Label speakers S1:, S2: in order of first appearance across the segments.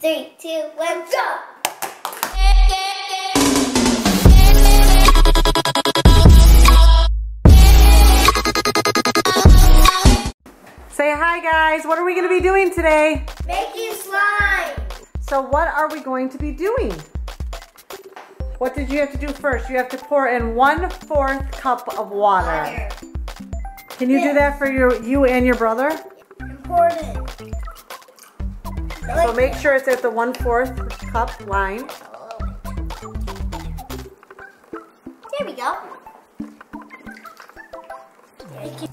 S1: 3, 2, 1, go!
S2: Say hi guys, what are we going to be doing today?
S1: Making slime!
S2: So what are we going to be doing? What did you have to do first? You have to pour in 1/4 cup of water. Can you do that for you and your brother?
S1: Important.
S2: So make sure it's at the 1/4 cup line.
S1: There we go. Okay.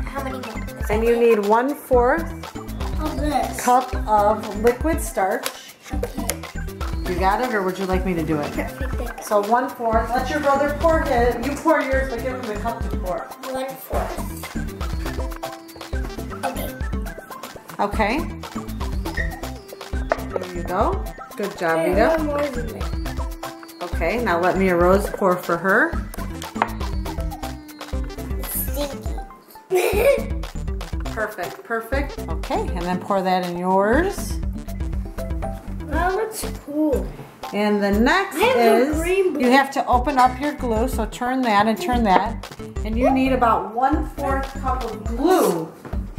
S1: How many more?
S2: And you need 1/4
S1: of this
S2: cup of liquid starch.
S1: Okay.
S2: You got it, or would you like me to do it?
S1: Perfect.
S2: So 1/4. Let your brother pour his. You pour yours, but give him the cup to pour.
S1: 1/4. Okay.
S2: Okay. There you go. Good job, Vita.
S1: More than that.
S2: Okay, now let Mia Rose pour for her.
S1: Stinky.
S2: Perfect, perfect. Okay, and then pour that in yours.
S1: Oh, that's cool.
S2: And the next is, you have to open up your glue, so turn that and turn that. And you need about 1/4 cup of glue.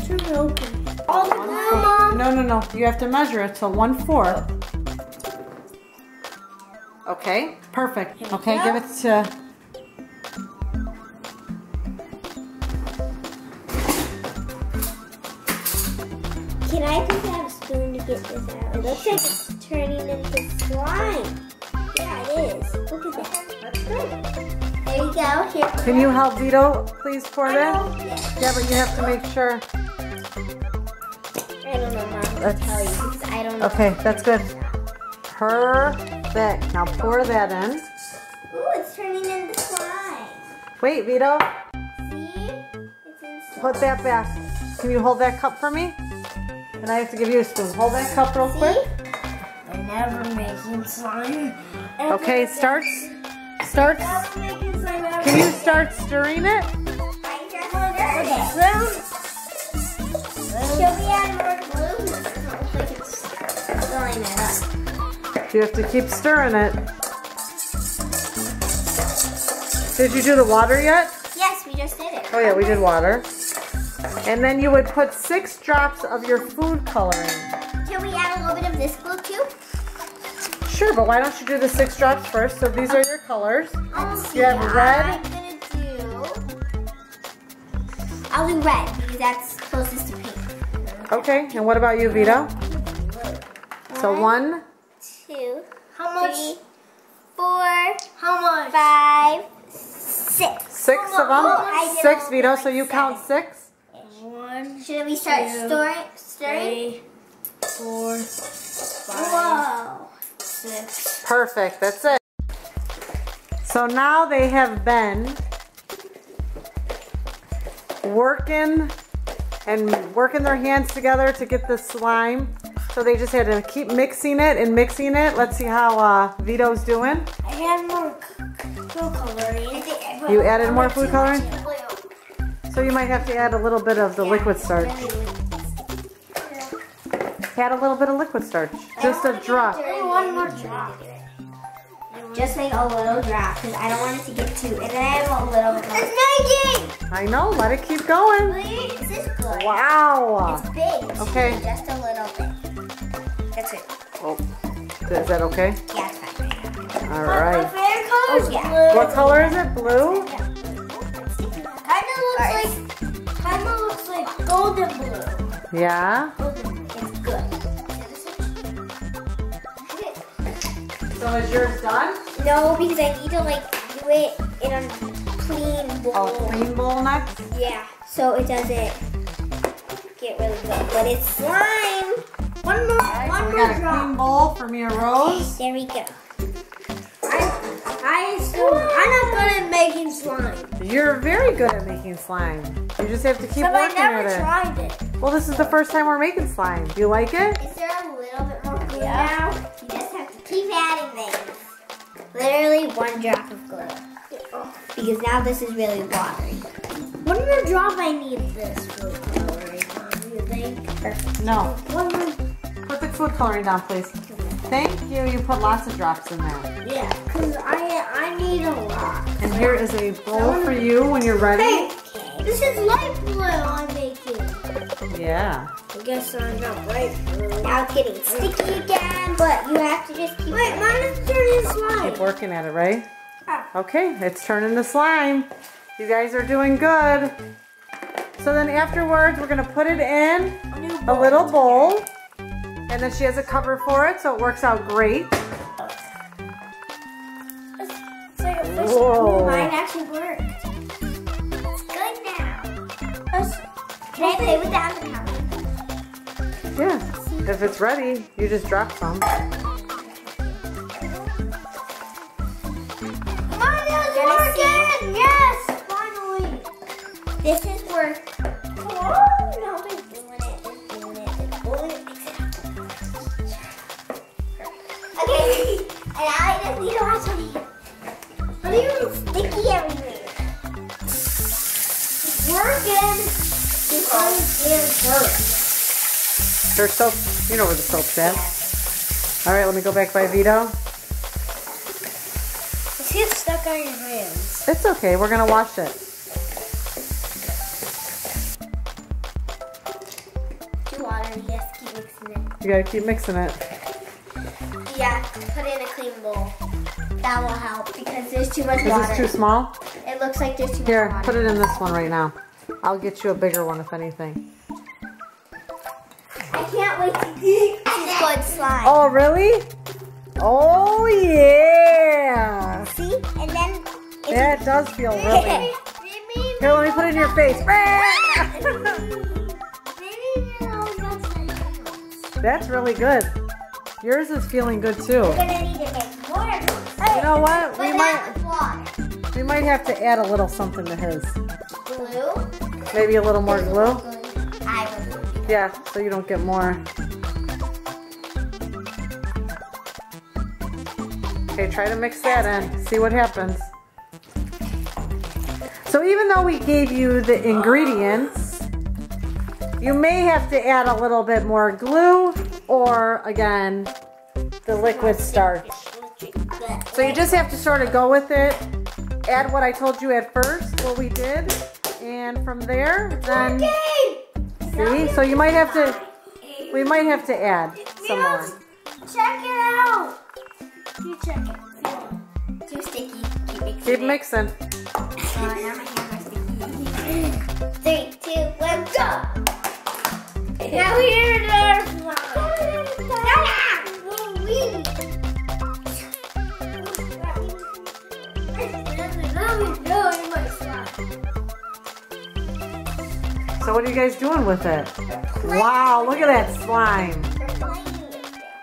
S1: Turn it open. All the glue, Mom?
S2: No. You have to measure it to 1/4. Okay, perfect. Okay, give it to...
S1: Can I please have a spoon to get this out? It looks like it's turning into slime. Yeah, it is. Look at that.
S2: That's good.
S1: There you go. Here.
S2: Can you help Vito please pour it in?
S1: Yeah.
S2: Yeah, but you have to make sure.
S1: I don't know, Mom. I'll tell you because I don't know.
S2: Okay, that's good. Perfect. Now pour that in.
S1: Ooh, it's turning into slime.
S2: Wait, Vito.
S1: See? It's in slime.
S2: Put that back. Can you hold that cup for me? And I have to give you a spoon. Hold that cup real quick.
S1: I'm never making slime.
S2: Okay, starts.
S1: Never making slime ever.
S2: Can you start stirring it?
S1: I just stirred it. Should we add more glue? It doesn't look like it's filling it up.
S2: You have to keep stirring it. Did you do the water yet?
S1: Yes, we just did it.
S2: Oh yeah, we did water. And then you would put 6 drops of your food coloring.
S1: Can we add a little bit of this glue too?
S2: Sure, but why don't you do the 6 drops first? So these are your colors. You have red.
S1: I'll do red because that's closest to pink.
S2: Okay, and what about you, Vito? So 1,
S1: 2, how much? 3, 4, how much? 5, 6.
S2: 6 of them? 6, Vito, so you count 6?
S1: 1. Should we start stirring? 4, 5, 6.
S2: Perfect, that's it. So now they have been working their hands together to get the slime. So they just had to keep mixing it and mixing it. Let's see how Vito's doing.
S1: I had more food coloring.
S2: You added more food coloring? So you might have to add a little bit of the liquid starch. Add a little bit of liquid starch. Just a drop.
S1: One more drop. Just like a little drop because I don't want it to get too. And then I have a little bit more. It's making!
S2: I know, let it keep going.
S1: This is good.
S2: Wow.
S1: It's big.
S2: Okay.
S1: Just a little bit. That's it.
S2: Oh, is that okay?
S1: Yeah, it's fine.
S2: All right.
S1: My favorite color is blue.
S2: What color is it? Blue?
S1: Kinda looks like golden blue.
S2: Yeah.
S1: It's good.
S2: So is yours done?
S1: No, because I need to do it in a clean bowl.
S2: Oh, clean bowl next?
S1: Yeah, so it doesn't get really good. But it's slime. One more
S2: We got a clean bowl for Mia Rose.
S1: There we go. I'm not good at making slime.
S2: You're very good at making slime. You just have to keep
S1: But
S2: working
S1: I never
S2: at it.
S1: tried it.
S2: Well, this is the first time we're making slime. Do you like it?
S1: Is there a little bit more glue now? You just have to keep adding things. Literally 1 drop of glue. Because now this is really watery. One more drop I need this food coloring on, do you think?
S2: No.
S1: One more.
S2: Put the food coloring down, please. Thank you. You put lots of drops in there.
S1: Yeah, because I need a lot.
S2: And here is a bowl for you when you're ready.
S1: Hey, this is light blue I'm making.
S2: Yeah.
S1: I guess I'm not light blue. Now it's getting sticky again, but you have to just keep. Wait, mine is turning slime.
S2: Keep working at it, right?
S1: Ah.
S2: Okay, it's turning to slime. You guys are doing good. So then afterwards, we're gonna put it in a little bowl. And then she has a cover for it, so it works out great.
S1: It's like a fish.
S2: Whoa.
S1: Mine actually worked. It's good now. Can I play with that?
S2: Yeah, if it's ready, you just drop some.
S1: Mine is working! Yes! Finally! This is work. Oh, no, they're doing it. They're doing it. They're doing it. Mix it up. Okay, and I just need to watch on here. But even sticky everywhere. It's working. This one is working.
S2: There's soap, you know where the soap's at. All right, let me go back by Vito.
S1: Let's get stuck on your hands.
S2: It's okay, we're gonna wash it.
S1: Too watery, yes, keep mixing it.
S2: You gotta keep mixing it.
S1: Yeah, put it in a clean bowl. That will help because there's too much
S2: Is
S1: water.
S2: this too small?
S1: It looks like there's too much
S2: Here,
S1: water.
S2: put it in this one right now. I'll get you a bigger one if anything.
S1: I can't wait to eat this good slime.
S2: Oh, really? Oh, yeah.
S1: See? And then...
S2: Yeah, it does feel really. Here, let me put it in your face. That's really good. Yours is feeling good too.
S1: We're gonna need to make more.
S2: You know what?
S1: We
S2: might have to add a little something to his.
S1: Glue?
S2: Maybe a little more glue.
S1: I will.
S2: Yeah, so you don't get more. Okay, try to mix that in. See what happens. So even though we gave you the ingredients, you may have to add a little bit more glue or, again, the liquid starch. So you just have to sort of go with it. Add what I told you at first, what we did. And from there, then... See? So you might have to, we might have to add some more.
S1: Check it out. You check it. Too sticky.
S2: Keep mixing.
S1: Now my hands are sticky. 3, 2, 1, go. Now here's our
S2: So what are you guys doing with it? Wow, look at that slime.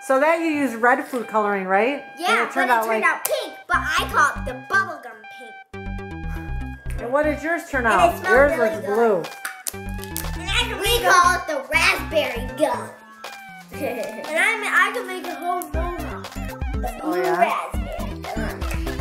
S2: So that you use red food coloring, right?
S1: Yeah,
S2: and it turned out
S1: out pink, but I call it the bubblegum pink.
S2: And what did yours turn
S1: And
S2: out?
S1: it smells
S2: Yours
S1: really
S2: looks
S1: good.
S2: blue.
S1: We call it the raspberry gum. And I can make a whole donut. The blue
S2: Oh, yeah?
S1: raspberry gum. And this